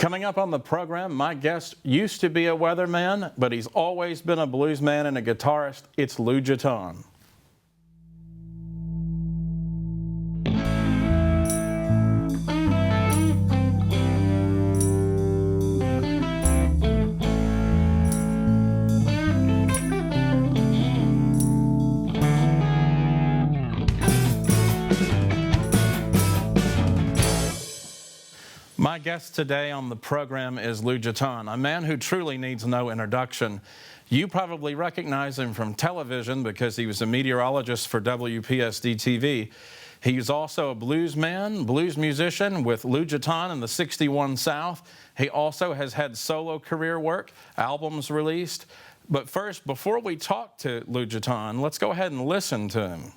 Coming up on the program, my guest used to be a weatherman, but he's always been a bluesman and a guitarist. It's Lew Jetton. My guest today on the program is Lew Jetton, a man who truly needs no introduction. You probably recognize him from television because he was a meteorologist for WPSD-TV. He's also a bluesman, blues musician with Lew Jetton and the 61 South. He also has had solo career work, albums released. But first, before we talk to Lew Jetton, let's go ahead and listen to him.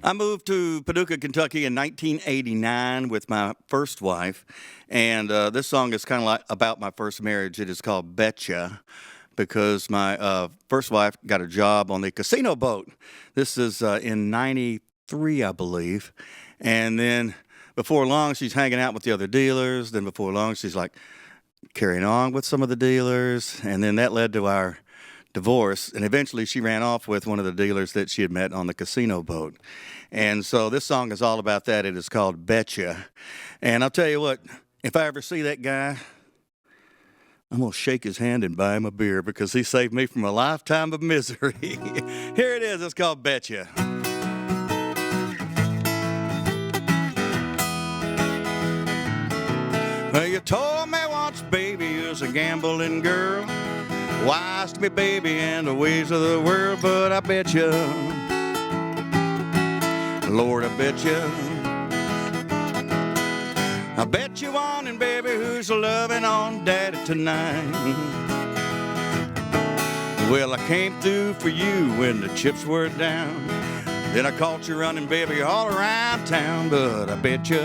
I moved to Paducah, Kentucky in 1989 with my first wife, and this song is kind of like about my first marriage. It is called Betcha, because my first wife got a job on the casino boat. This is in 93, I believe, and then before long she's hanging out with the other dealers, then before long she's like carrying on with some of the dealers, and then that led to our divorce, and eventually she ran off with one of the dealers that she had met on the casino boat. And so this song is all about that. It is called Betcha. And I'll tell you what, if I ever see that guy, I'm going to shake his hand and buy him a beer because he saved me from a lifetime of misery. Here it is. It's called Betcha. Well, you told me once, baby, you was a gambling girl, wise to me, baby, and the ways of the world, but I bet you, Lord, I bet you wanting, baby, who's loving on daddy tonight. Well, I came through for you when the chips were down, then I caught you running, baby, all around town, but I bet you,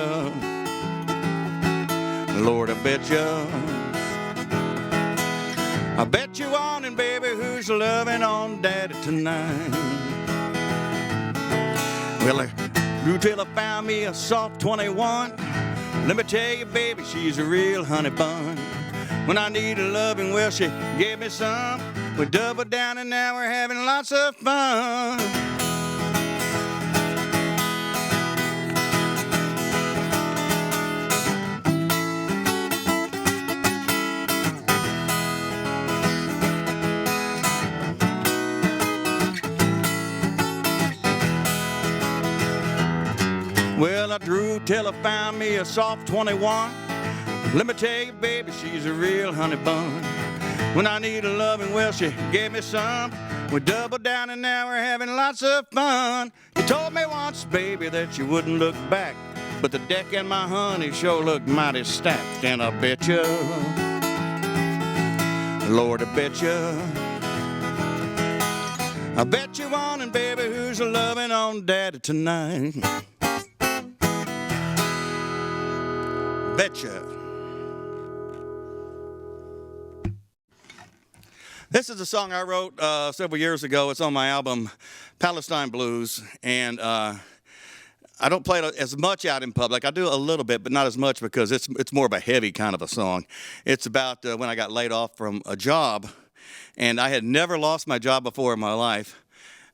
Lord, I bet you wanting, baby, who's loving on daddy tonight. Well, I grew till I found me a soft 21. Let me tell you, baby, she's a real honey bun. When I needed loving, well, she gave me some. We doubled down and now we're having lots of fun. Well, I drew till I found me a soft 21. Let me tell you, baby, she's a real honey bun. When I need a loving, well, she gave me some. We doubled down and now we're having lots of fun. You told me once, baby, that you wouldn't look back, but the deck and my honey sure look mighty stacked. And I bet you, Lord, I bet you wanting, baby, who's loving on daddy tonight. Betcha. This is a song I wrote several years ago. It's on my album Palestine Blues, and I don't play it as much out in public. I do a little bit, but not as much because it's more of a heavy kind of a song. It's about when I got laid off from a job, and I had never lost my job before in my life.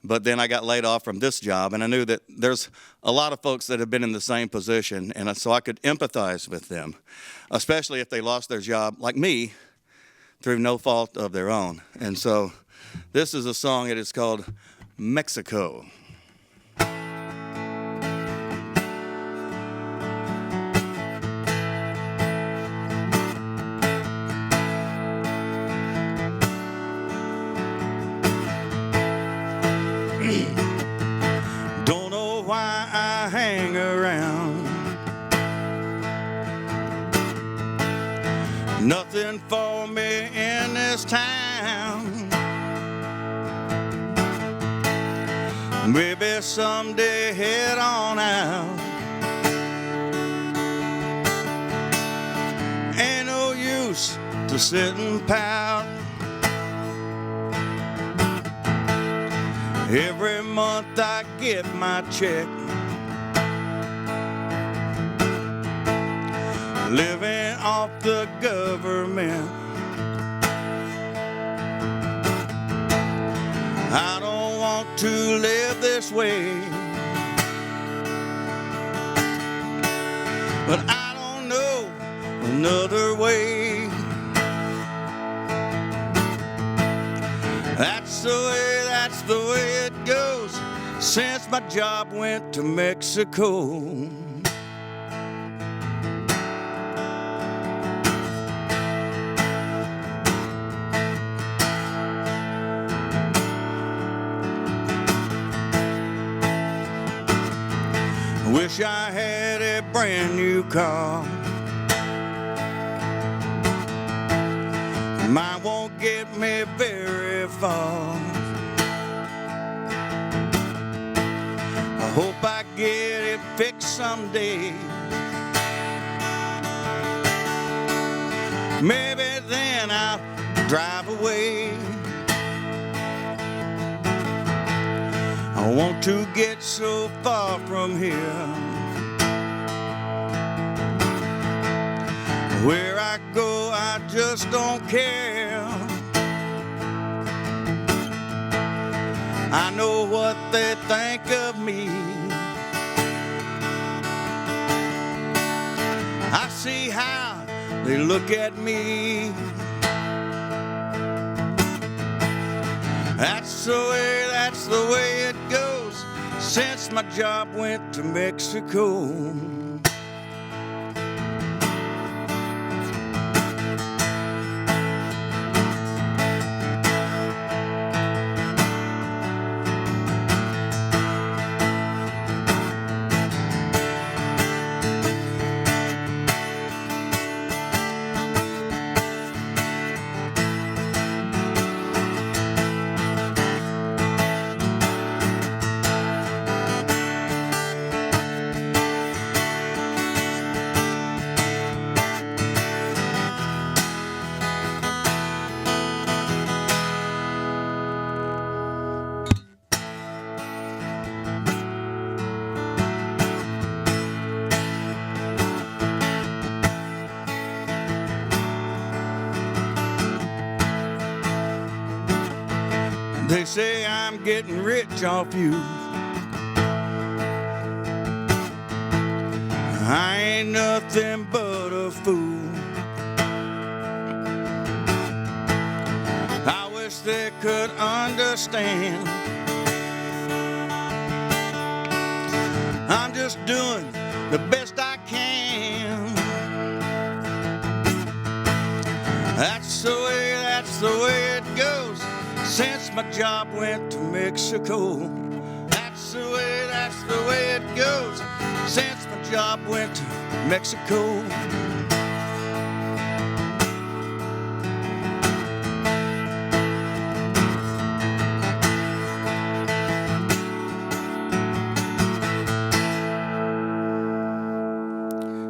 But then I got laid off from this job, and I knew that there's a lot of folks that have been in the same position, and so I could empathize with them, especially if they lost their job, like me, through no fault of their own. And so this is a song that is called Mexico. Don't know why I hang around. Nothing for me in this town. Maybe someday head on out. Ain't no use to sit and pout. Every month I get my check. living off the government. I don't want to live this way, but I don't know another way. That's the way it goes since my job went to Mexico. Wish I had a brand new car. Mine won't get me very far. I hope I get it fixed someday. Maybe then I'll drive away. I want to get so far from here. Where I go, I just don't care. I know what they think of me. I see how they look at me. That's the way it goes since my job went to Mexico. They say I'm getting rich off you. I ain't nothing but a fool. I wish they could understand. I'm just doing the best I can. That's the way it goes since my job went to Mexico. That's the way it goes since my job went to Mexico.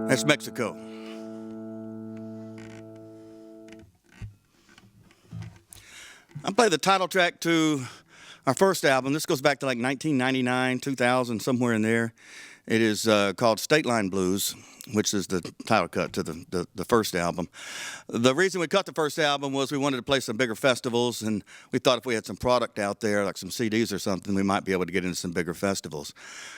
That's Mexico. I played the title track to our first album. This goes back to like 1999, 2000, somewhere in there. It is called State Line Blues, which is the title cut to the first album. The reason we cut the first album was we wanted to play some bigger festivals, and we thought if we had some product out there, like some CDs or something, we might be able to get into some bigger festivals.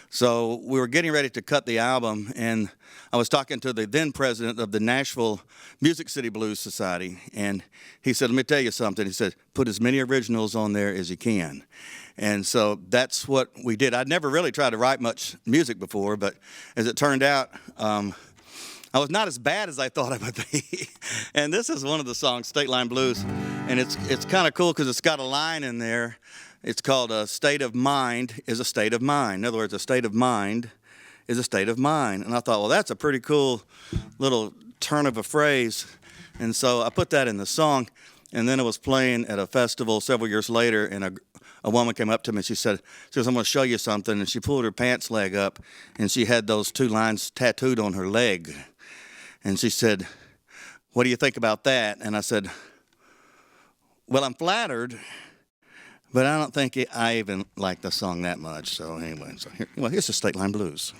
So we were getting ready to cut the album, and I was talking to the then president of the Nashville Music City Blues Society, and he said, let me tell you something. He said, put as many originals on there as you can. And so that's what we did. I'd never really tried to write much music before, but as it turned out, I was not as bad as I thought I would be. And this is one of the songs, State Line Blues, and it's kind of cool because it's got a line in there. It's called a state of mind is a state of mind. In other words, a state of mind is a state of mind. And I thought, well, that's a pretty cool little turn of a phrase. And so I put that in the song, and then it was playing at a festival several years later, and a woman came up to me and she said, I'm going to show you something. And she pulled her pants leg up, and she had those two lines tattooed on her leg. And she said, what do you think about that? And I said, well, I'm flattered, but I don't think I even like the song that much. So anyway, here's the State Line Blues.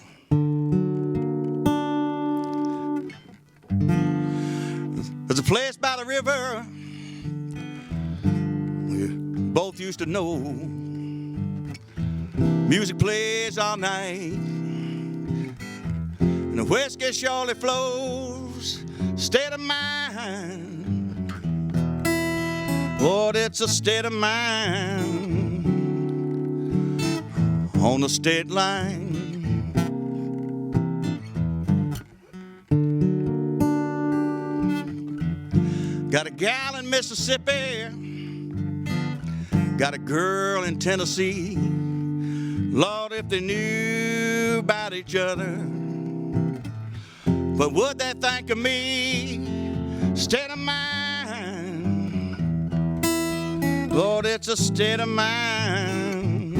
There's a place by the river we both used to know. Music plays all night, and the whiskey surely flows. State of mind, Lord, it's a state of mind on the state line. Got a gal in Mississippi, got a girl in Tennessee. Lord, if they knew about each other, what would they think of me? State of mind, Lord, it's a state of mind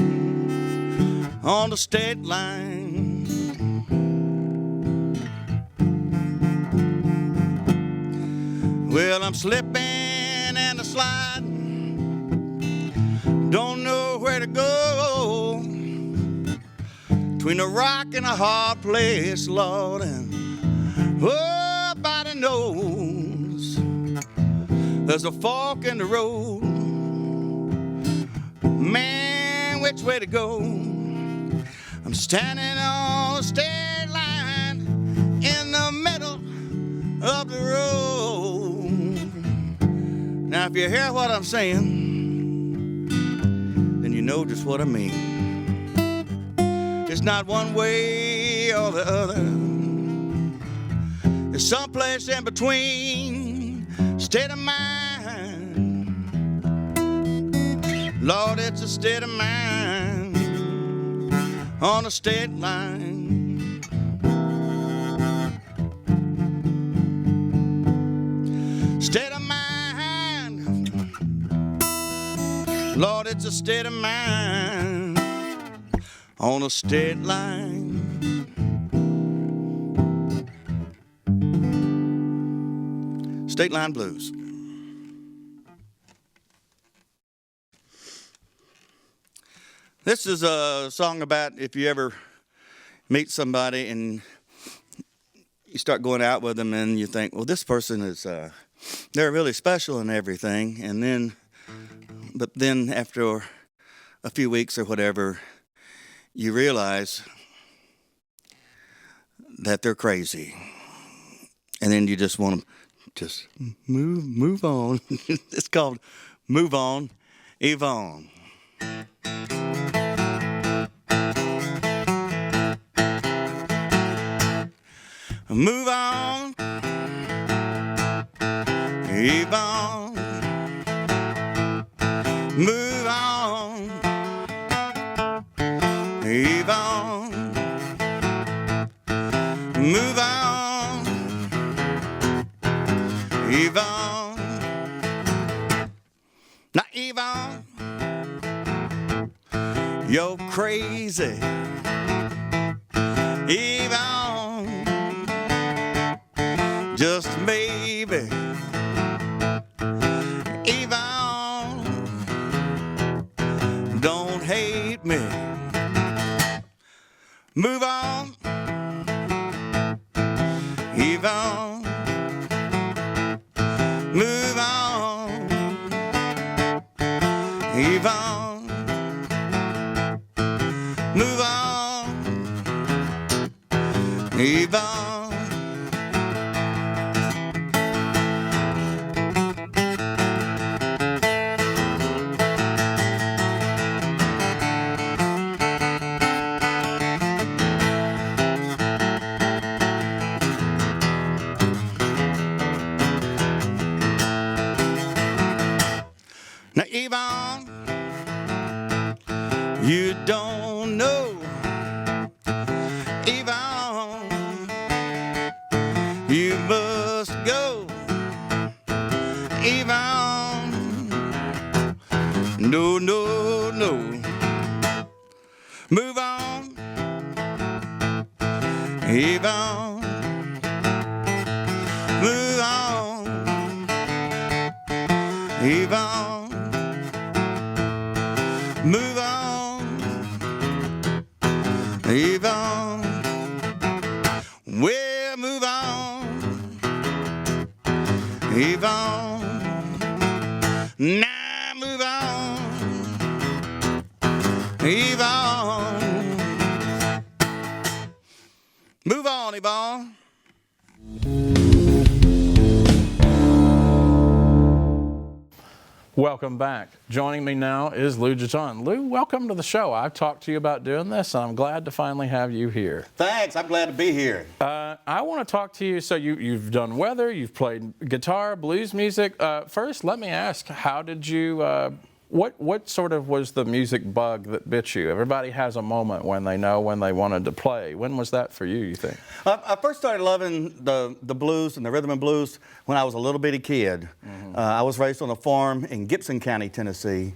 on the state line. Well, I'm slipping and a sliding, don't know where to go, between a rock and a hard place, Lord, and nobody knows there's a fork in the road. Man, which way to go? I'm standing on the state line in the middle of the road. Now, if you hear what I'm saying, then you know just what I mean. It's not one way or the other. It's someplace in between. State of mind, Lord, it's a state of mind on a state line. State of mind, Lord, it's a state of mind on a state line. State Line Blues. This is a song about if you ever meet somebody and you start going out with them and you think, well, this person is, they're really special and everything. And but then after a few weeks or whatever, you realize that they're crazy. And then you just want to just move on. It's called Move On, Yvonne. Move on, Yvonne. Move on, Yvonne. Move on, Yvonne. Now, Yvonne, you're crazy. Yvonne, just maybe. Yvonne, don't hate me. Move on, Yvonne. Move on, Yvonne. Move on, Yvonne. Now, Yvonne, you don't know. Yvonne, you must go. Yvonne, no, no, no. Move on, Yvonne. Move on, Yvonne. Move on, Yvonne. Well, move on, Yvonne. Now move on, Yvonne. Move on, Yvonne. Welcome back. Joining me now is Lew Jetton. Lew, welcome to the show. I've talked to you about doing this, and I'm glad to finally have you here. Thanks. I'm glad to be here. I want to talk to you. So you've done weather, you've played guitar, blues music. First, let me ask, how did you, what sort of was the music bug that bit you? Everybody has a moment when they know when they wanted to play. When was that for you, you think? I first started loving the blues and the rhythm and blues when I was a little bitty kid. I was raised on a farm in Gibson County, Tennessee,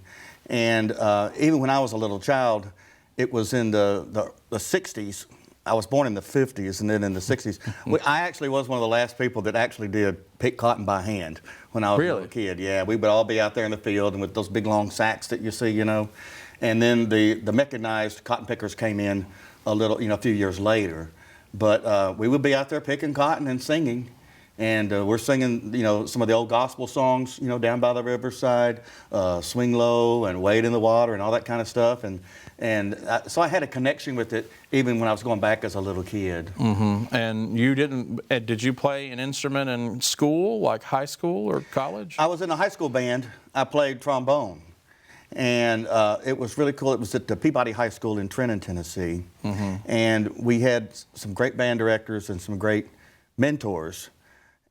and even when I was a little child, it was in the 60s. I was born in the 50s, and then in the 60s, I actually was one of the last people that actually did pick cotton by hand when I was a little kid. Yeah, we would all be out there in the field and with those big long sacks that you see, you know. And then the mechanized cotton pickers came in a few years later. But we would be out there picking cotton and singing. And we're singing, some of the old gospel songs, down by the riverside, Swing Low and Wade in the Water and all that kind of stuff. So I had a connection with it even when I was going back as a little kid. Mm-hmm. And you did you play an instrument in school, like high school or college? I was in a high school band. I played trombone. And it was really cool. It was at the Peabody High School in Trenton, Tennessee. Mm-hmm. And we had some great band directors and some great mentors.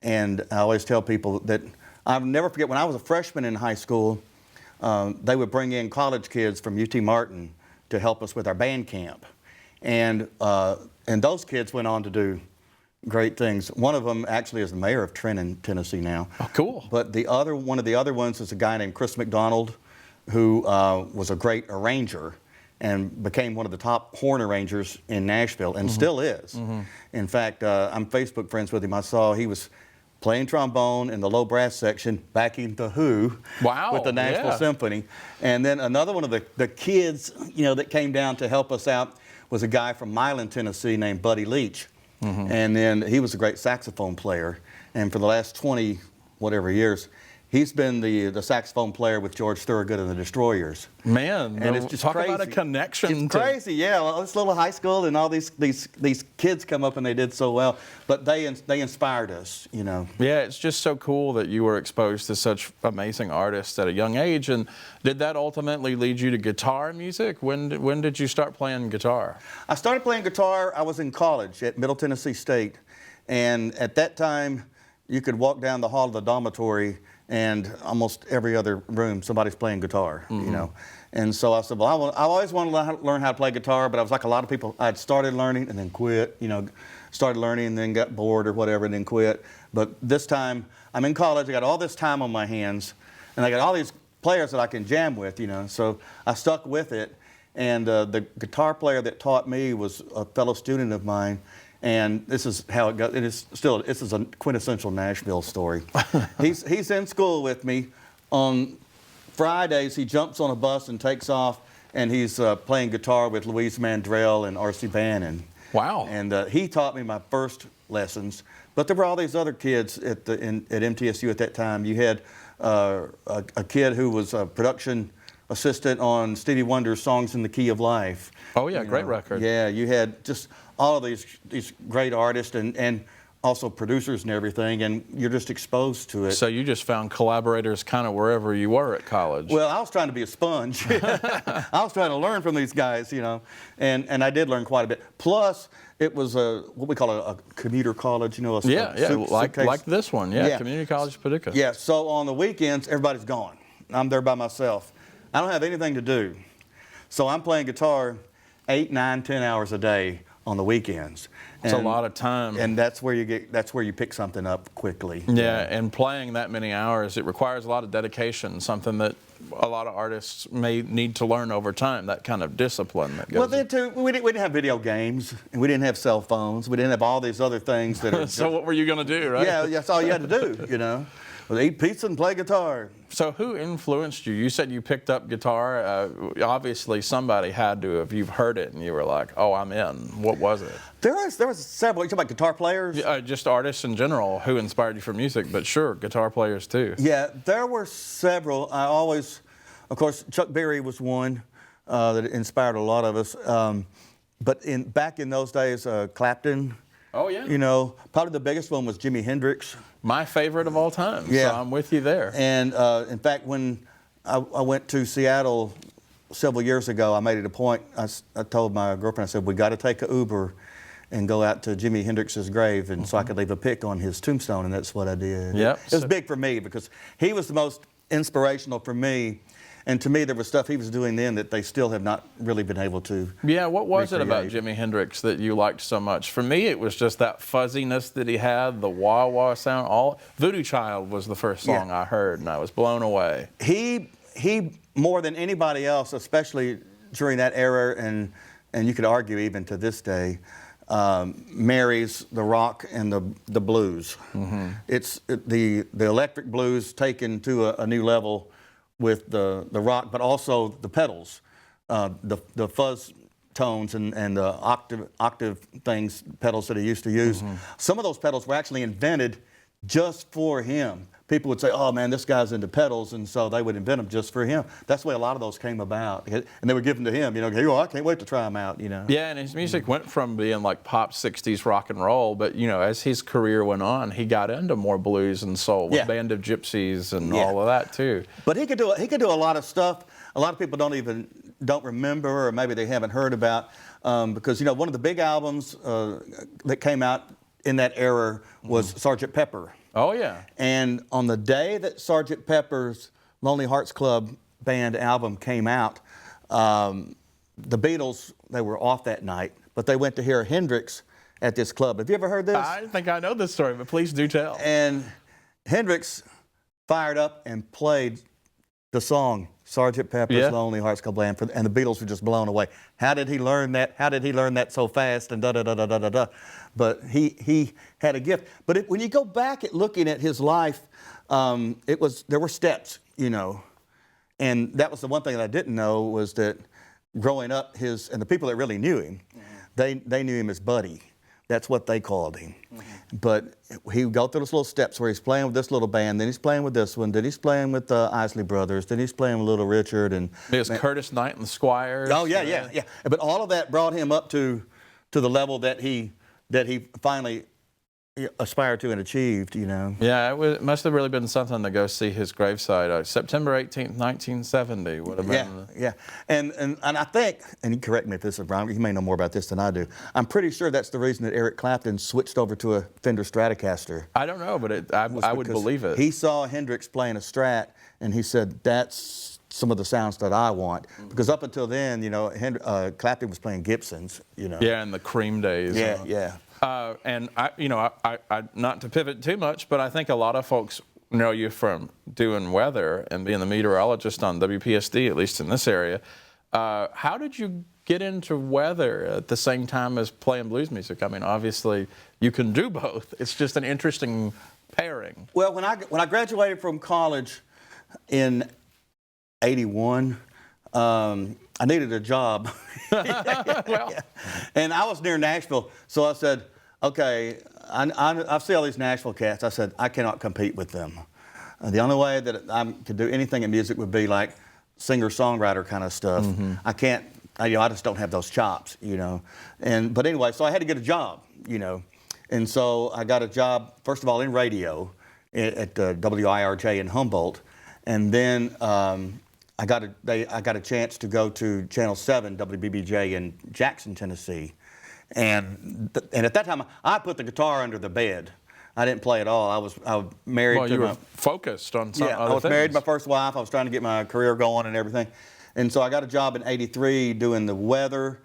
And I always tell people that I'll never forget when I was a freshman in high school, they would bring in college kids from UT Martin to help us with our band camp. And those kids went on to do great things. One of them actually is the mayor of Trenton, Tennessee now. Oh, cool. But one of the other ones is a guy named Chris McDonald, who was a great arranger and became one of the top horn arrangers in Nashville and still is. Mm-hmm. In fact, I'm Facebook friends with him. I saw he was playing trombone in the low brass section, backing the Who with the Nashville Symphony. And then another one of the kids, that came down to help us out was a guy from Milan, Tennessee named Buddy Leach. Mm-hmm. And then he was a great saxophone player. And for the last 20 whatever years, he's been the saxophone player with George Thorogood and the Destroyers. Man, and it's just talk crazy. About a connection. It's crazy, yeah. Well, this little high school and all these kids come up and they did so well, but they inspired us, Yeah, it's just so cool that you were exposed to such amazing artists at a young age. And did that ultimately lead you to guitar music? When did you start playing guitar? I started playing guitar. I was in college at Middle Tennessee State, and at that time, you could walk down the hall of the dormitory and almost every other room somebody's playing guitar, mm-hmm. And so I said, well, I always wanted to learn how to play guitar, but I was like a lot of people. I'd started learning and then quit, started learning and then got bored or whatever and then quit. But this time, I'm in college, I got all this time on my hands, and I got all these players that I can jam with, so I stuck with it. And the guitar player that taught me was a fellow student of mine. And this is how it goes. This is a quintessential Nashville story. He's in school with me. On Fridays, he jumps on a bus and takes off, and he's playing guitar with Louise Mandrell and R.C. Bannon. Wow. And he taught me my first lessons. But there were all these other kids at MTSU at that time. You had a kid who was a production assistant on Stevie Wonder's Songs in the Key of Life. Oh, yeah, great record. Yeah, you had just all of these great artists and also producers and everything, and you're just exposed to it. So you just found collaborators kind of wherever you were at college. Well, I was trying to be a sponge. I was trying to learn from these guys, and I did learn quite a bit. Plus, it was what we call a commuter college, like this one, Community College Paducah. Yeah, so on the weekends, everybody's gone. I'm there by myself. I don't have anything to do. So I'm playing guitar 8, 9, 10 hours a day on the weekends. It's a lot of time. And that's where you pick something up quickly. Yeah, and playing that many hours, it requires a lot of dedication, something that a lot of artists may need to learn over time, that kind of discipline that goes. Well, then too, we didn't have video games, and we didn't have cell phones, we didn't have all these other things that are So what were you going to do, right? Yeah, that's all you had to do, Well, eat pizza and play guitar. So who influenced you? You said you picked up guitar. Obviously, somebody had to. If you've heard it and you were like, "Oh, I'm in." What was it? There was several. You talking about guitar players? Just artists in general who inspired you for music, but sure, guitar players too. Yeah, there were several. Of course, Chuck Berry was one that inspired a lot of us. But back in those days, Clapton. Oh yeah. You know, probably the biggest one was Jimi Hendrix. My favorite of all time. Yeah. So I'm with you there. And in fact, when I went to Seattle several years ago, I made it a point. I told my girlfriend, I said, we got to take an Uber and go out to Jimi Hendrix's grave, and so I could leave a pic on his tombstone, and that's what I did. Yep. It was big for me because he was the most inspirational for me. And to me, there was stuff he was doing then that they still have not really been able to. Yeah, what was it about recreate. Jimi Hendrix that you liked so much? For me, it was just that fuzziness that he had, the wah-wah sound. Voodoo Child was the first song I heard, and I was blown away. He more than anybody else, especially during that era, and you could argue even to this day, marries the rock and the blues. Mm-hmm. It's the electric blues taken to a new level with the rock, but also the pedals, the fuzz tones and the octave things, pedals that he used to use. Mm-hmm. Some of those pedals were actually invented just for him. People would say, oh man, this guy's into pedals, and so they would invent them just for him. That's the way a lot of those came about. And they were given to him, hey, I can't wait to try them out, Yeah, and his music went from being like pop 60s rock and roll, but as his career went on, he got into more blues and soul with Band of Gypsies and all of that too. But he could do a lot of stuff a lot of people don't remember, or maybe they haven't heard about, because one of the big albums that came out in that era was Sgt. Pepper. Oh, yeah. And on the day that Sgt. Pepper's Lonely Hearts Club Band album came out, the Beatles, they were off that night, but they went to hear Hendrix at this club. Have you ever heard this? I think I know this story, but please do tell. And Hendrix fired up and played the song Sgt. Pepper's Lonely Hearts Club Band, and the Beatles were just blown away. How did he learn that? How did he learn that so fast? And da-da-da-da-da-da-da. But he had a gift. But when you go back at looking at his life, there were steps, And that was the one thing that I didn't know, was that growing up, and the people that really knew him, they knew him as Buddy. That's what they called him. But he would go through those little steps where he's playing with this little band, then he's playing with this one, then he's playing with the Isley Brothers, then he's playing with Little Richard. And there's Curtis Knight and the Squires. Oh, yeah. But all of that brought him up to the level that he finally aspired to and achieved, Yeah, it must have really been something to go see his gravesite. September 18th, 1970 would have been. Yeah. And I think, and you correct me if this is wrong, you may know more about this than I do, I'm pretty sure that's the reason that Eric Clapton switched over to a Fender Stratocaster. I don't know, but I would believe it. He saw Hendrix playing a Strat, and he said, that's some of the sounds that I want. Because up until then, Clapton was playing Gibsons, Yeah, in the Cream days. Yeah. And I not to pivot too much, but I think a lot of folks know you from doing weather and being the meteorologist on WPSD, at least in this area. How did you get into weather at the same time as playing blues music? I mean, obviously you can do both. It's just an interesting pairing. Well, when I graduated from college in '81. I needed a job. And I was near Nashville, so I said, okay, I see all these Nashville cats. I said, I cannot compete with them. The only way that I could do anything in music would be like singer-songwriter kind of stuff. I can't, I just don't have those chops, But anyway, so I had to get a job, And so I got a job, first of all, in radio at WIRJ in Humboldt. And then I got a chance to go to Channel 7, WBBJ in Jackson, Tennessee. And at that time, I put the guitar under the bed. I didn't play at all. I was married to Well, you were focused on some other things. I was married to my first wife. I was trying to get my career going and everything. And so I got a job in '83 doing the weather.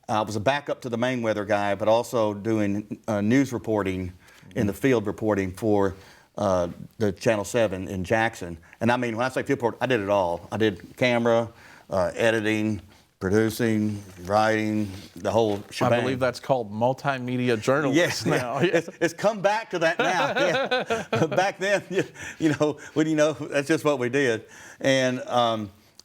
I was a backup to the main weather guy, but also doing news reporting in the field reporting for the Channel 7 in Jackson. And I mean, when I say field report, I did it all. I did camera, editing, producing, writing, the whole shebang. I believe that's called multimedia journalist now. It's come back to that now. Yeah. Back then, that's just what we did. And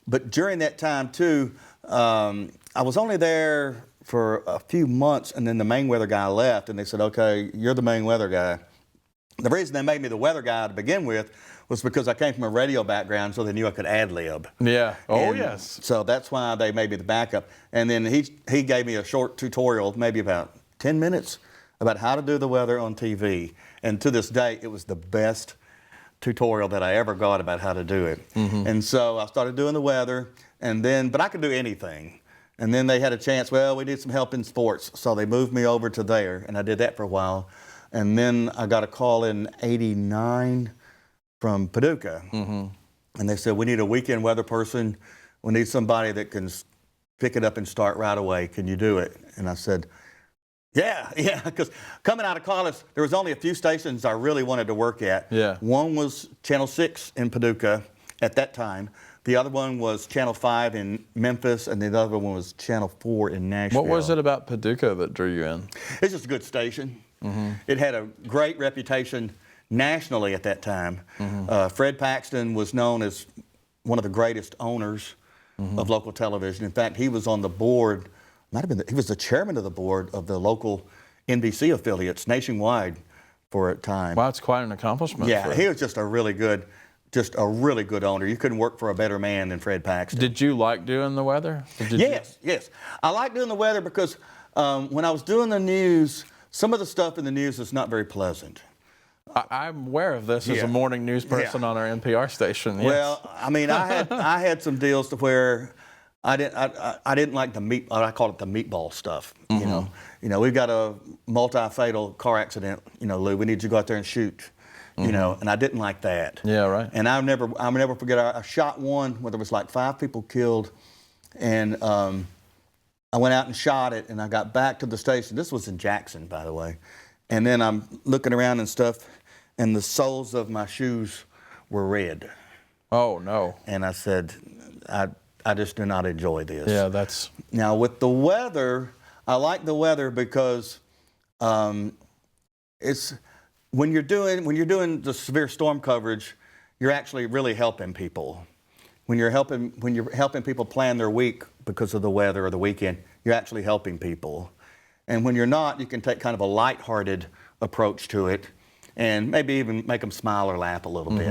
but during that time too, I was only there for a few months, and then the main weather guy left, and they said, "Okay, you're the main weather guy." The reason they made me the weather guy to begin with was because I came from a radio background, so they knew I could ad-lib. Yeah. Oh, And yes. So that's why they made me the backup. And then he gave me a short tutorial, maybe about 10 minutes, about how to do the weather on TV. And to this day, it was the best tutorial that I ever got about how to do it. And so I started doing the weather, but I could do anything. And then they had a chance, well, we need some help in sports. So they moved me over to there, and I did that for a while. And then I got a call in '89 from Paducah. And they said, we need a weekend weather person. We need somebody that can pick it up and start right away. Can you do it? And I said, yeah, because coming out of college, there was only a few stations I really wanted to work at. Yeah. One was Channel 6 in Paducah at that time. The other one was Channel 5 in Memphis, and the other one was Channel 4 in Nashville. What was it about Paducah that drew you in? It's just a good station. It had a great reputation nationally at that time. Fred Paxton was known as one of the greatest owners of local television. In fact, he was on the board, he was the chairman of the board of the local NBC affiliates nationwide for a time. Wow, it's quite an accomplishment. Yeah, he was just a really good owner. You couldn't work for a better man than Fred Paxton. Did you like doing the weather? Yes. I like doing the weather because when I was doing the news, some of the stuff in the news is not very pleasant. I'm aware of this as a morning news person on our NPR station. Yes. Well, I mean, I had some deals to where I didn't like I call it the meatball stuff. You know, we've got a multi-fatal car accident. Lou, we need you to go out there and shoot. And I didn't like that. Yeah, right. And I'll never forget. I shot one where there was like 5 people killed, and I went out and shot it, and I got back to the station. This was in Jackson, by the way. And then I'm looking around and stuff, and the soles of my shoes were red. Oh, no. And I said, I just do not enjoy this. Yeah, that's... Now, with the weather, I like the weather because it's... When you're doing the severe storm coverage, you're actually really helping people. When you're helping people plan their week because of the weather or the weekend, you're actually helping people. And when you're not, you can take kind of a lighthearted approach to it, and maybe even make them smile or laugh a little bit,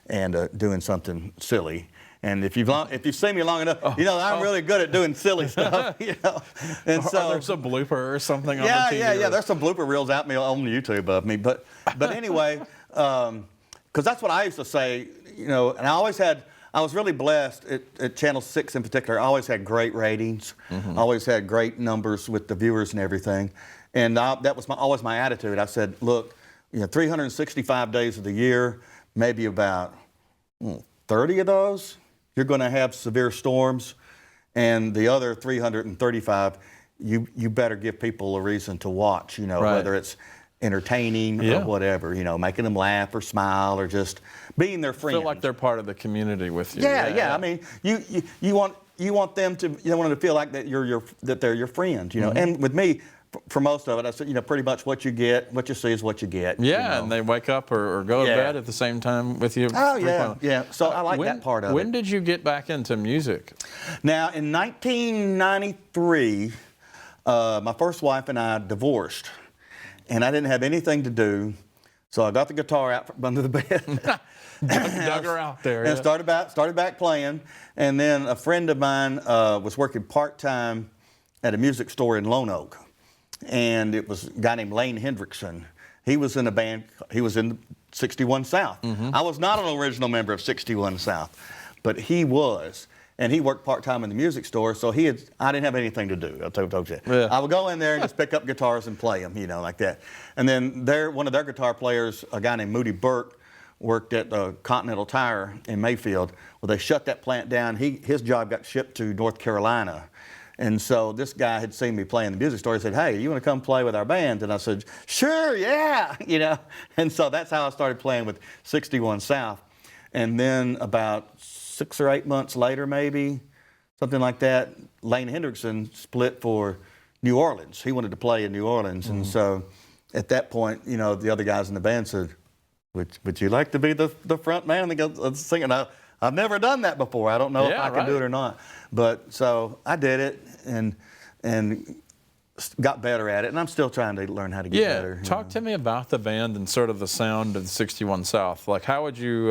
and doing something silly. And if you've seen me long enough, I'm really good at doing silly stuff. And so there's a blooper or something on the TV. Yeah. There's some blooper reels out me on YouTube of me. But anyway, because that's what I used to say. And I was really blessed at Channel 6 in particular. I always had great ratings. I always had great numbers with the viewers and everything. And that was always my attitude. I said, look, 365 days of the year, maybe about 30 of those, you're going to have severe storms. And the other 335, you better give people a reason to watch, right. Whether it's entertaining or whatever, making them laugh or smile or just being their friend. Feel like they're part of the community with you. Yeah. I mean, you want them to feel like that they're your friend, And with me, for most of it, I said, pretty much what you see is what you get. Yeah, and they wake up or go to bed at the same time with you. Oh, yeah. So I like that part of it. When did you get back into music? Now, in 1993, my first wife and I divorced, and I didn't have anything to do, so I got the guitar out from under the bed. dug her out there. And started back playing, and then a friend of mine was working part-time at a music store in Lone Oak. And it was a guy named Lane Hendrickson. He was in a band, he was in 61 South. I was not an original member of 61 South, but he was. And he worked part-time in the music store, so I didn't have anything to do, I told you. Yeah. I would go in there and just pick up guitars and play them, like that. And then one of their guitar players, a guy named Moody Burke, worked at Continental Tire in Mayfield. Well, they shut that plant down. His job got shipped to North Carolina. And so this guy had seen me play in the music store. He said, hey, you want to come play with our band? And I said, sure, yeah, And so that's how I started playing with 61 South. And then about 6 or 8 months later, maybe, something like that. Lane Hendrickson split for New Orleans. He wanted to play in New Orleans, and so at that point, you know, the other guys in the band said, "Would you like to be the front man?" And they go singing. I've never done that before. I don't know if I can do it or not. But so I did it and got better at it, and I'm still trying to learn how to get better. Talk to me about the band and sort of the sound of the 61 South. Like, how would you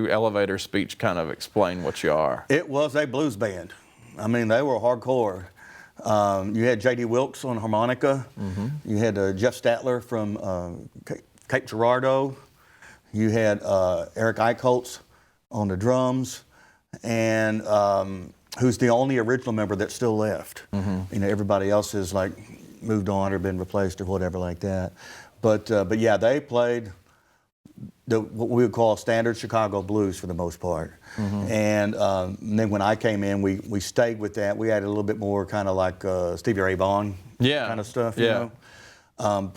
elevator speech kind of explain what you are? It was a blues band. I mean, they were hardcore. You had J.D. Wilkes on harmonica. You had Jeff Statler from Cape Girardeau. You had Eric Eichholz on the drums, and who's the only original member that's still left. You know, everybody else has like moved on or been replaced or whatever like that. But yeah, they played what we would call standard Chicago blues for the most part. And then when I came in, we stayed with that. We added a little bit more kind of like Stevie Ray Vaughan kind of stuff. You know?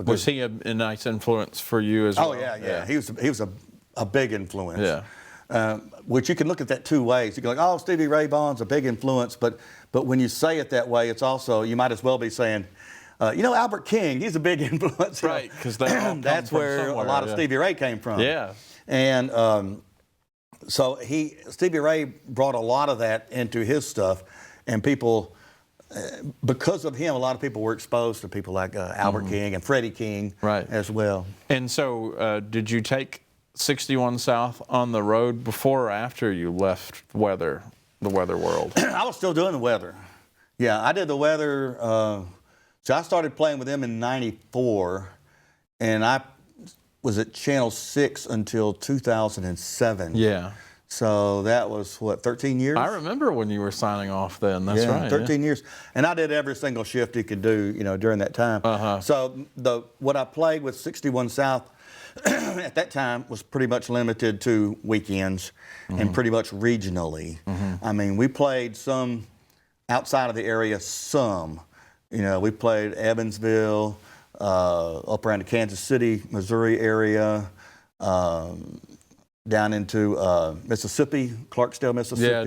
Was he a nice influence for you as well? Oh yeah. He was a big influence. Which you can look at that two ways. You can go, oh, Stevie Ray Vaughan's a big influence, but when you say it that way, it's also, you might as well be saying, you know, Albert King, he's a big influence. Right, because that's where a lot of Stevie Ray came from. And so Stevie Ray brought a lot of that into his stuff, and people, because of him, a lot of people were exposed to people like Albert King and Freddie King as well. And so did you take 61 South on the road before or after you left the weather world? I was still doing the weather. Yeah, I did the weather. So I started playing with them in '94, and I was at Channel 6 until 2007. Yeah. So that was, what, 13 years? I remember when you were signing off then. That's right. 13 years. And I did every single shift you could do, you know, during that time. So what I played with 61 South at that time was pretty much limited to weekends and pretty much regionally. I mean, we played some outside of the area, some. You know, we played Evansville, up around the Kansas City, Missouri area, down into Mississippi, Clarksdale, Mississippi. Yeah,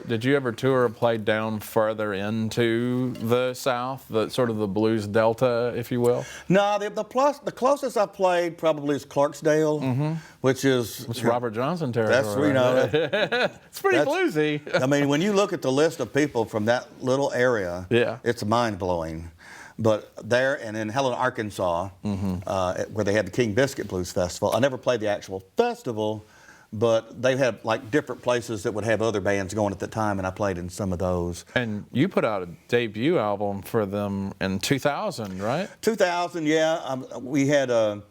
did you ever tour or play down further into the South, sort of the blues delta, if you will? No, the closest I played probably is Clarksdale, which is... It's Robert Johnson territory. That's, you know... It's pretty bluesy. I mean, when you look at the list of people from that little area, it's mind-blowing. But there, and in Helena, Arkansas, where they had the King Biscuit Blues Festival, I never played the actual festival, but they had like different places that would have other bands going at the time, and I played in some of those. And you put out a debut album for them in 2000, right? 2000, yeah. We had the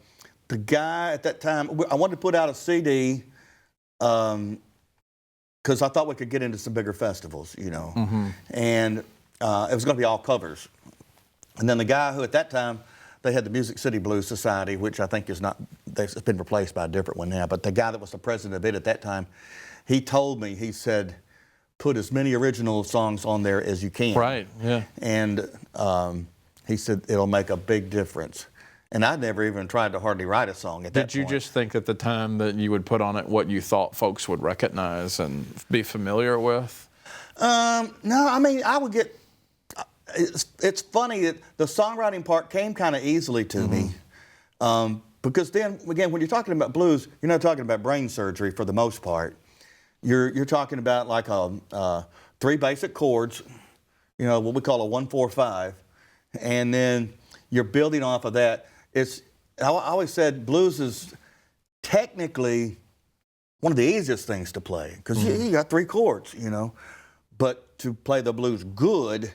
guy at that time, I wanted to put out a CD because I thought we could get into some bigger festivals, you know. And it was going to be all covers. And then the guy who at that time, they had the Music City Blues Society, which I think it's been replaced by a different one now, but the guy that was the president of it at that time, he told me, he said, put as many original songs on there as you can. Right, yeah. And he said, it'll make a big difference. And I never even tried to hardly write a song at that point. Did you just think at the time that you would put on it what you thought folks would recognize and be familiar with? No, I mean, I would get... It's funny that the songwriting part came kind of easily to me, because then again, when you're talking about blues, you're not talking about brain surgery for the most part. You're talking about like three basic chords, you know, what we call a 1-4-5, and then you're building off of that. I always said blues is technically one of the easiest things to play because you got three chords, you know, but to play the blues good.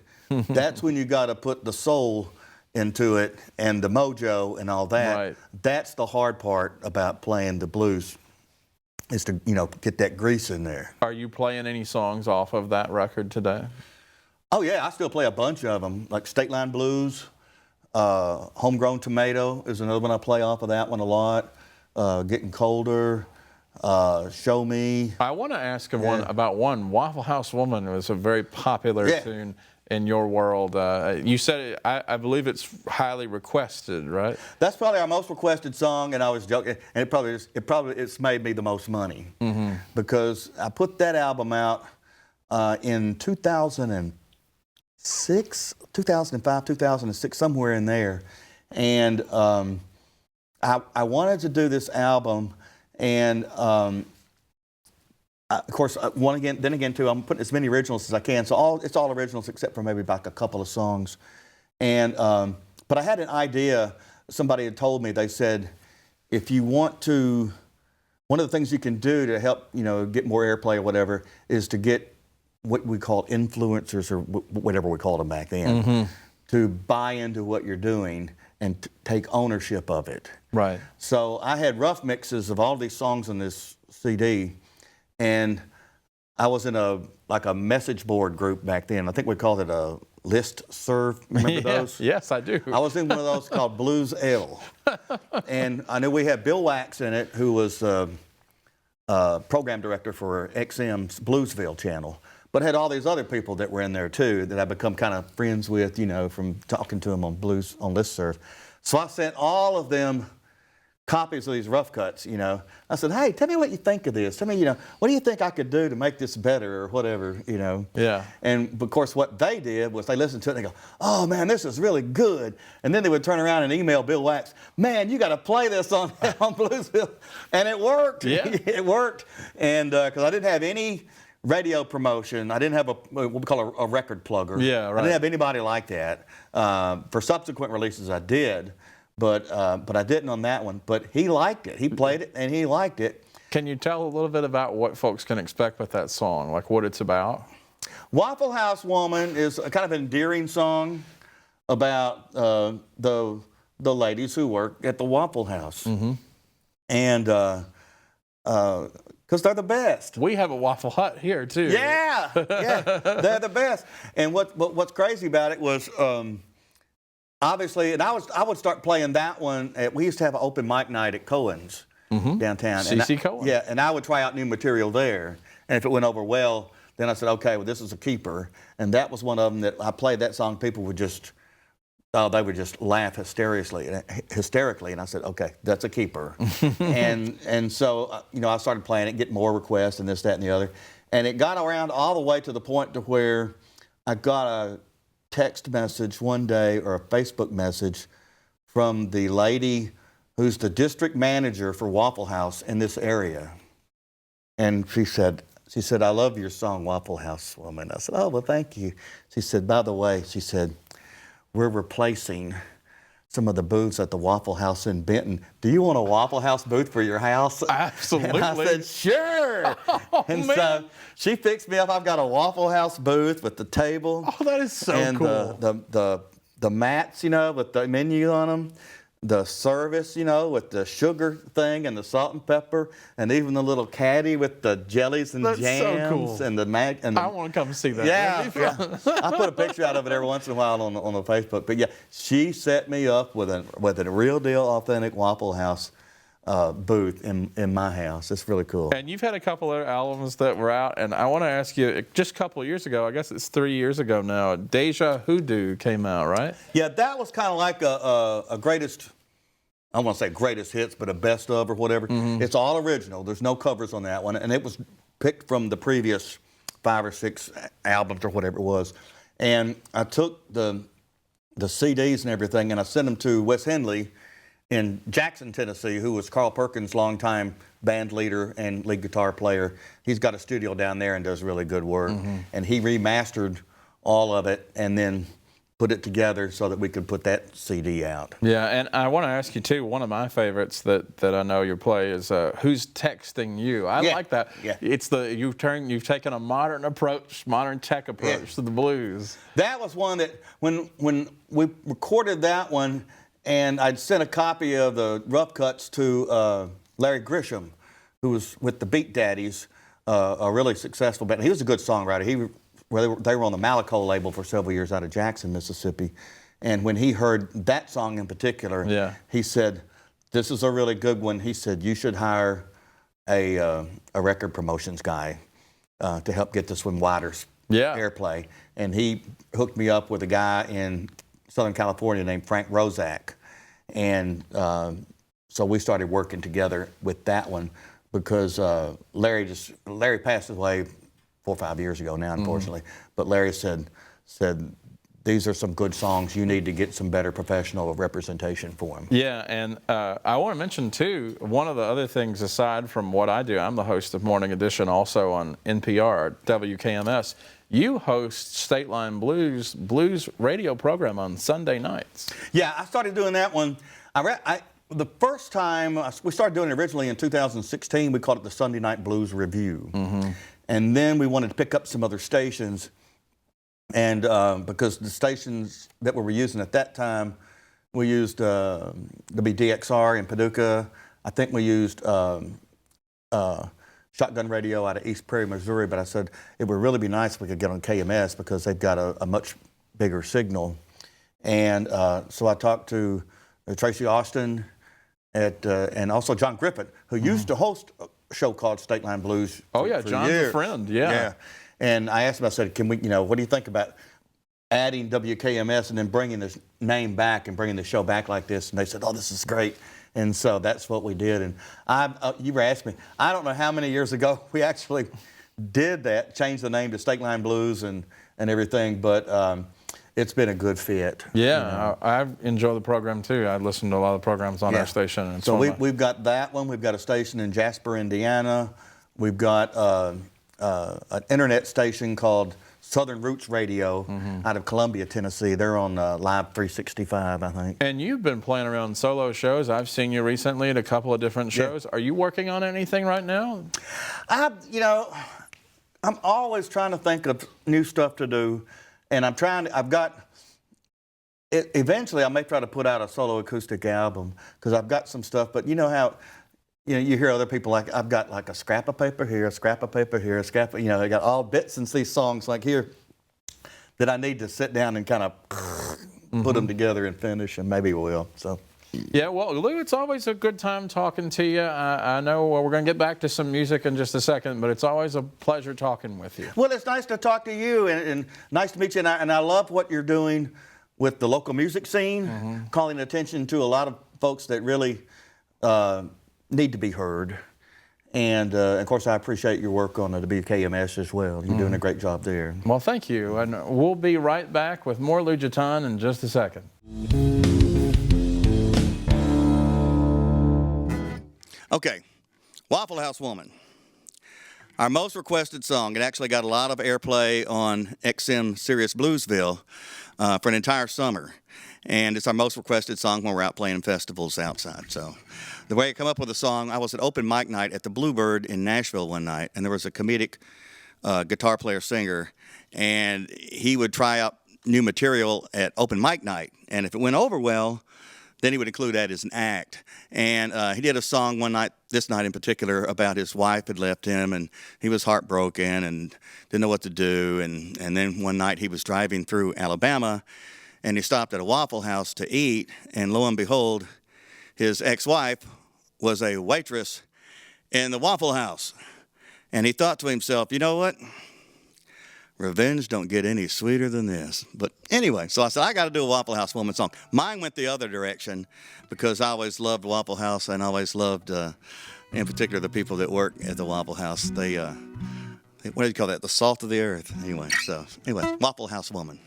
That's when you got to put the soul into it and the mojo and all that. Right. That's the hard part about playing the blues, is to, you know, get that grease in there. Are you playing any songs off of that record today? Oh yeah, I still play a bunch of them, like State Line Blues, Homegrown Tomato is another one I play off of that one a lot. Getting Colder, Show Me. I want to ask about one. Waffle House Woman was a very popular tune in your world. You said I believe it's highly requested, right? That's probably our most requested song, and I was joking. And it's made me the most money because I put that album out in 2006, 2005, 2006, somewhere in there. And I wanted to do this album, and of course, then again too, I'm putting as many originals as I can. So it's all originals except for maybe like a couple of songs. And but I had an idea. Somebody had told me, they said, if you want to, one of the things you can do to help, get more airplay or whatever, is to get what we call influencers, or whatever we called them back then, to buy into what you're doing and take ownership of it. Right. So I had rough mixes of all these songs on this CD, and I was in a message board group back then. I think we called it a list serve. Remember those? Yes, I do. I was in one of those called Blues L. And I knew we had Bill Wax in it, who was program director for XM's Bluesville channel, but had all these other people that were in there too that I become kind of friends with, from talking to them on listserv. So I sent all of them copies of these rough cuts, I said, hey, tell me what you think of this. Tell me, what do you think I could do to make this better or whatever, Yeah. And of course, what they did was they listened to it and they go, oh man, this is really good. And then they would turn around and email Bill Wax, man, you got to play this on Bluesville. And it worked. Yeah. It worked. And because I didn't have any radio promotion, I didn't have what we call a record plugger. Yeah, right. I didn't have anybody like that. For subsequent releases, I did. But I didn't on that one. But he liked it. He played it, and he liked it. Can you tell a little bit about what folks can expect with that song, like what it's about? Waffle House Woman is a kind of endearing song about the ladies who work at the Waffle House. And because they're the best. We have a Waffle Hut here, too. Yeah, they're the best. And what's crazy about it was, obviously, and I would start playing that one. We used to have an open mic night at Cohen's downtown. C.C. Cohen. Yeah, and I would try out new material there. And if it went over well, then I said, okay, well, this is a keeper. And that was one of them that I played that song. People would just, they would just laugh hysterically. And I said, okay, that's a keeper. and so, I started playing it, getting more requests and this, that, and the other. And it got around all the way to the point to where I got a text message one day, or a Facebook message, from the lady who's the district manager for Waffle House in this area. And she said, I love your song, Waffle House Woman. I said, oh, well, thank you. She said, by the way, we're replacing some of the booths at the Waffle House in Benton. Do you want a Waffle House booth for your house? Absolutely. And I said, sure. Man. So she fixed me up. I've got a Waffle House booth with the table. Oh, that is so and cool. The mats, with the menu on them. The service, with the sugar thing and the salt and pepper, and even the little caddy with the jellies and That's jams, so cool. and I want to come see that. Yeah, I put a picture out of it every once in a while on the Facebook. But yeah, she set me up with a real deal, authentic Waffle House booth in my house. It's really cool. And you've had a couple other albums that were out, and I want to ask you, just a couple of years ago, I guess it's 3 years ago now, Deja Hoodoo came out, right? Yeah, that was kind of like a greatest, I don't want to say greatest hits, but a best of or whatever. It's all original. There's no covers on that one. And it was picked from the previous 5 or 6 albums or whatever it was. And I took the CDs and everything, and I sent them to Wes Henley in Jackson, Tennessee, who was Carl Perkins' longtime band leader and lead guitar player. He's got a studio down there and does really good work. And he remastered all of it and then put it together so that we could put that CD out. Yeah, and I want to ask you too, one of my favorites that I know you play is Who's Texting You? I like that. Yeah. It's you've taken a modern tech approach to the blues. That was one that when we recorded that one, and I'd sent a copy of the rough cuts to Larry Grisham, who was with the Beat Daddies, a really successful band. He was a good songwriter. They were on the Malaco label for several years out of Jackson, Mississippi. And when he heard that song in particular, he said, this is a really good one. He said, you should hire a record promotions guy to help get this one wider airplay. And he hooked me up with a guy in Southern California named Frank Rozak. And so we started working together with that one because Larry passed away 4 or 5 years ago now, unfortunately. But Larry said, these are some good songs. You need to get some better professional representation for them. Yeah, and I want to mention, too, one of the other things aside from what I do, I'm the host of Morning Edition also on NPR, WKMS. You host State Line Blues radio program on Sunday nights. Yeah, I started doing that one. The first time, we started doing it originally in 2016, we called it the Sunday Night Blues Review. And then we wanted to pick up some other stations. And because the stations that we were using at that time, we used WDXR in Paducah. I think we used Shotgun Radio out of East Prairie, Missouri. But I said it would really be nice if we could get on KMS because they've got a much bigger signal. And so I talked to Tracy Austin and also John Griffith, who used to host a show called State Line Blues. Oh, yeah, for John's years. a friend, yeah. And I asked him, I said, can we, what do you think about adding WKMS and then bringing this name back and bringing the show back like this? And they said, oh, this is great. And so that's what we did. And you were asking me, I don't know how many years ago we actually did that, changed the name to State Line Blues and everything, but it's been a good fit. Yeah, I enjoy the program too. I listen to a lot of programs on our station. And so we've got that one. We've got a station in Jasper, Indiana. We've got an internet station called Southern Roots Radio out of Columbia, Tennessee. They're on Live 365, I think. And you've been playing around solo shows. I've seen you recently at a couple of different shows. Are you working on anything right now? I'm always trying to think of new stuff to do, and eventually I may try to put out a solo acoustic album because I've got some stuff, but you know how you hear other people like, I've got like a scrap of paper here, a scrap of paper here, a scrap of, they got all bits and these songs like here that I need to sit down and kind of put them together and finish, and maybe we'll. So. Yeah, well, Lew, it's always a good time talking to you. I know we're going to get back to some music in just a second, but it's always a pleasure talking with you. Well, it's nice to talk to you, and nice to meet you, and I love what you're doing with the local music scene, calling attention to a lot of folks that really need to be heard. And of course, I appreciate your work on the WKMS as well. You're doing a great job there. Well, thank you. And we'll be right back with more Lew Jetton in just a second. Okay, Waffle House Woman. Our most requested song. It actually got a lot of airplay on XM Sirius Bluesville for an entire summer. And it's our most requested song when we're out playing festivals outside. So the way I come up with the song, I was at open mic night at the Bluebird in Nashville one night, and there was a comedic guitar player singer, and he would try out new material at open mic night. And if it went over well, then he would include that as an act. And he did a song one night, this night in particular, about his wife had left him, and he was heartbroken and didn't know what to do. And then one night he was driving through Alabama, and he stopped at a Waffle House to eat, and lo and behold, his ex-wife was a waitress in the Waffle House. And he thought to himself, you know what? Revenge don't get any sweeter than this. But anyway, so I said, I got to do a Waffle House Woman song. Mine went the other direction because I always loved Waffle House, and I always loved, in particular, the people that work at the Waffle House. They what do you call that? The salt of the earth. Anyway, Waffle House Woman.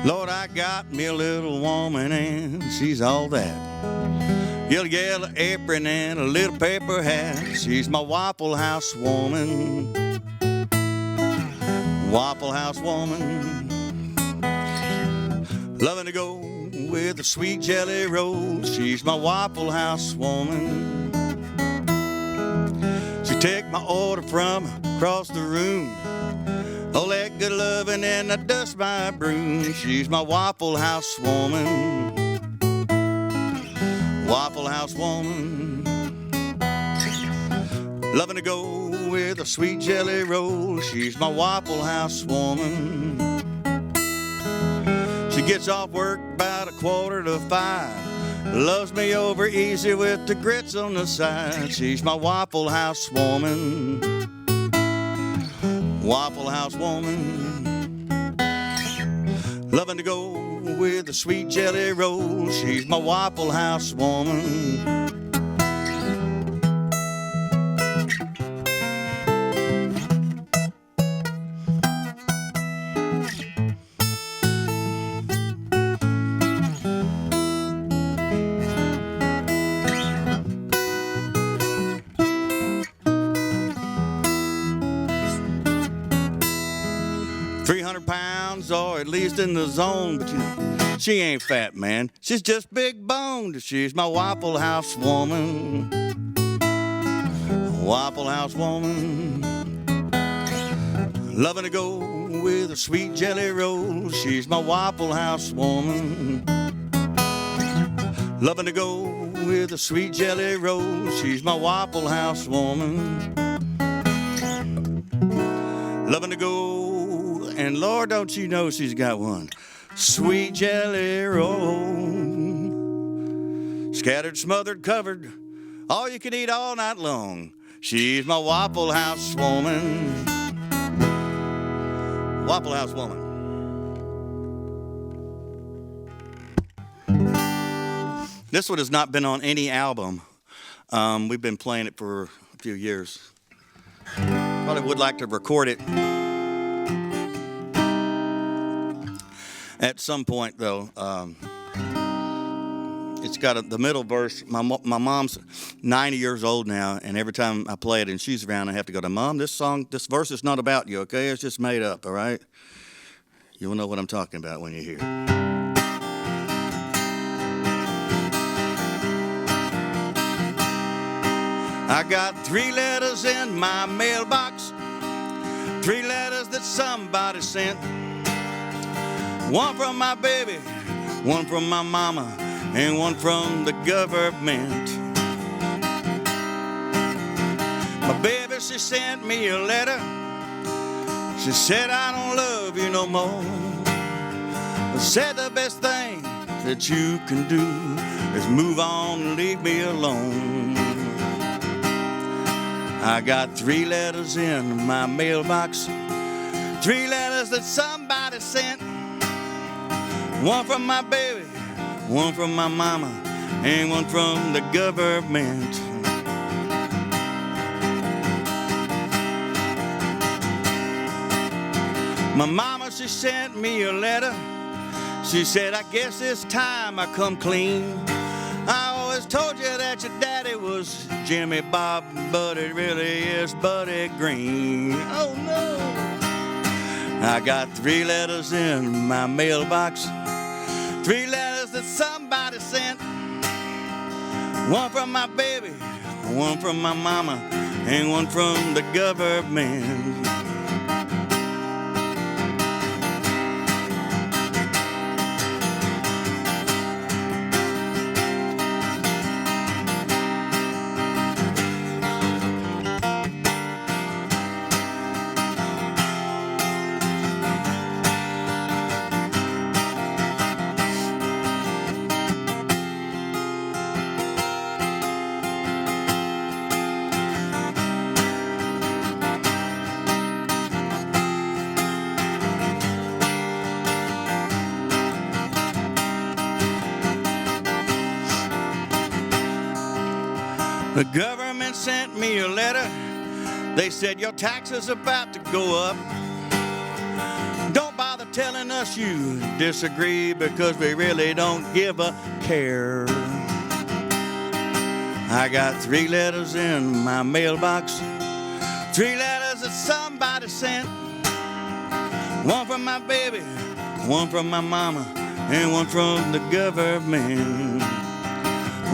Lord, I got me a little woman and she's all that. Yellow apron and a little paper hat. She's my Waffle House woman. Waffle House woman. Loving to go with a sweet jelly roll. She's my Waffle House woman. She take my order from across the room. All that good loving and I dust my broom. She's my Waffle House woman. Waffle House woman. Loving to go with a sweet jelly roll. She's my Waffle House woman. She gets off work about 4:45. Loves me over easy with the grits on the side. She's my Waffle House woman. Waffle House woman. Loving to go with a sweet jelly roll. She's my Waffle House woman. 300 pounds, or at least in the zone, but you know, she ain't fat, man. She's just big boned. She's my Waffle House woman. Waffle House woman. Loving to go with a sweet jelly roll. She's my Waffle House woman. Loving to go with a sweet jelly roll. She's my Waffle House woman. Loving to go, and Lord, don't you know she's got one sweet jelly roll. Scattered, smothered, covered, all you can eat all night long. She's my Waffle House woman. Waffle House woman. This one has not been on any album. We've been playing it for a few years. Probably would like to record it at some point, though. It's got the middle verse. My mom's 90 years old now, and every time I play it and she's around, I have to go to, Mom, this verse is not about you, okay? It's just made up, all right? You'll know what I'm talking about when you hear it. I got 3 letters in my mailbox, 3 letters that somebody sent. One from my baby, one from my mama, and one from the government. My baby, she sent me a letter. She said, I don't love you no more. But said the best thing that you can do is move on and leave me alone. I got 3 letters in my mailbox, 3 letters that somebody sent. One from my baby, one from my mama, and one from the government. My mama, she sent me a letter. She said, I guess it's time I come clean. I always told you that your daddy was Jimmy Bob, but it really is Buddy Green. Oh no! I got 3 letters in my mailbox, 3 letters that somebody sent. One from my baby, one from my mama, and one from the government. The government sent me a letter. They said your taxes about to go up. Don't bother telling us you disagree, because we really don't give a care. I got 3 letters in my mailbox, 3 letters that somebody sent. One from my baby, one from my mama, and one from the government.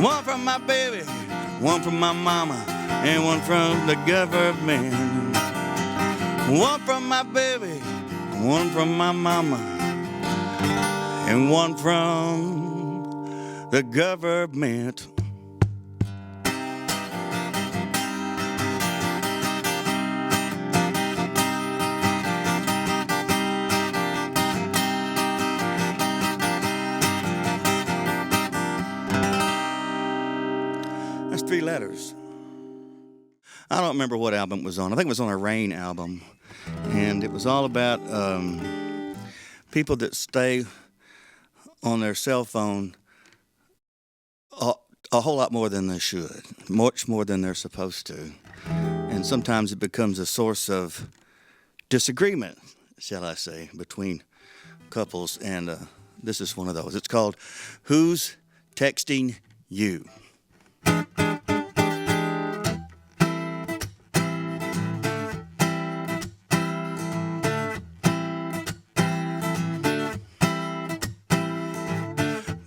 One from my baby, one from my mama, and one from the government. One from my baby, one from my mama, and one from the government. first 3 letters. I don't remember what album it was on. I think it was on a Rain album. And it was all about people that stay on their cell phone a whole lot more than they should, much more than they're supposed to. And sometimes it becomes a source of disagreement, shall I say, between couples. And this is one of those. It's called Who's Texting You?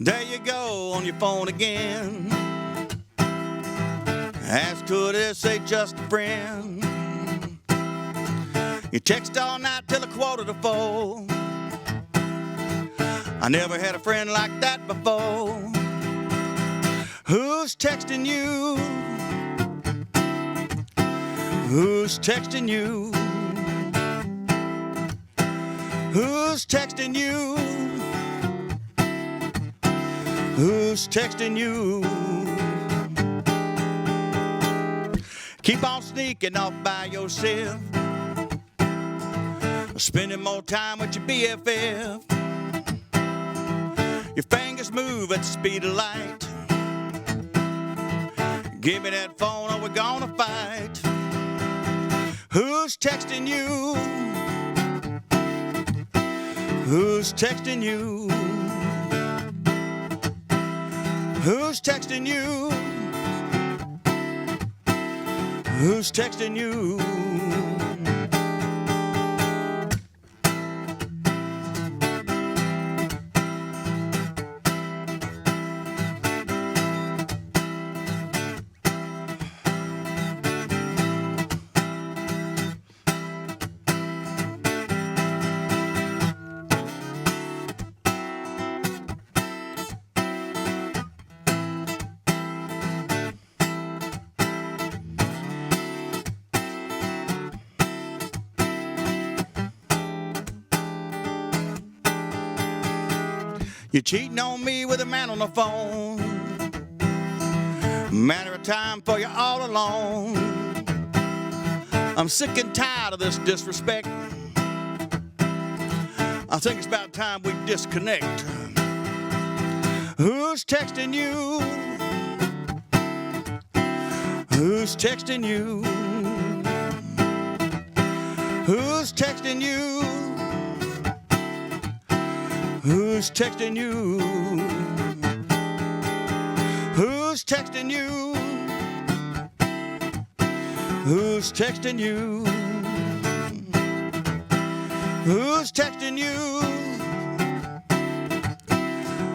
There you go on your phone again. Ask who it is, say just a friend. You text all night till 3:45. I never had a friend like that before. Who's texting you? Who's texting you? Who's texting you? Who's texting you? Keep on sneaking off by yourself, spending more time with your BFF. Your fingers move at the speed of light. Give me that phone or we're gonna fight. Who's texting you? Who's texting you? Who's texting you? Who's texting you? You're cheating on me with a man on the phone. Matter of time for you all alone. I'm sick and tired of this disrespect. I think it's about time we disconnect. Who's texting you? Who's texting you? Who's texting you? Who's texting you? Who's texting you? Who's texting you? Who's texting you?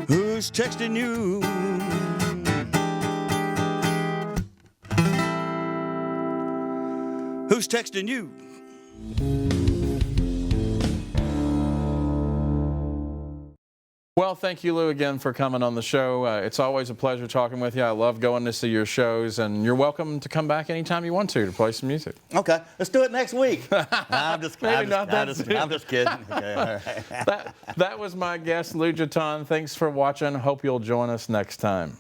Who's texting you? Who's texting you? Well, thank you, Lew, again for coming on the show. It's always a pleasure talking with you. I love going to see your shows, and you're welcome to come back anytime you want to play some music. Okay, let's do it next week. I'm just kidding. I'm just kidding. Okay, all right. That was my guest, Lew Jetton. Thanks for watching. Hope you'll join us next time.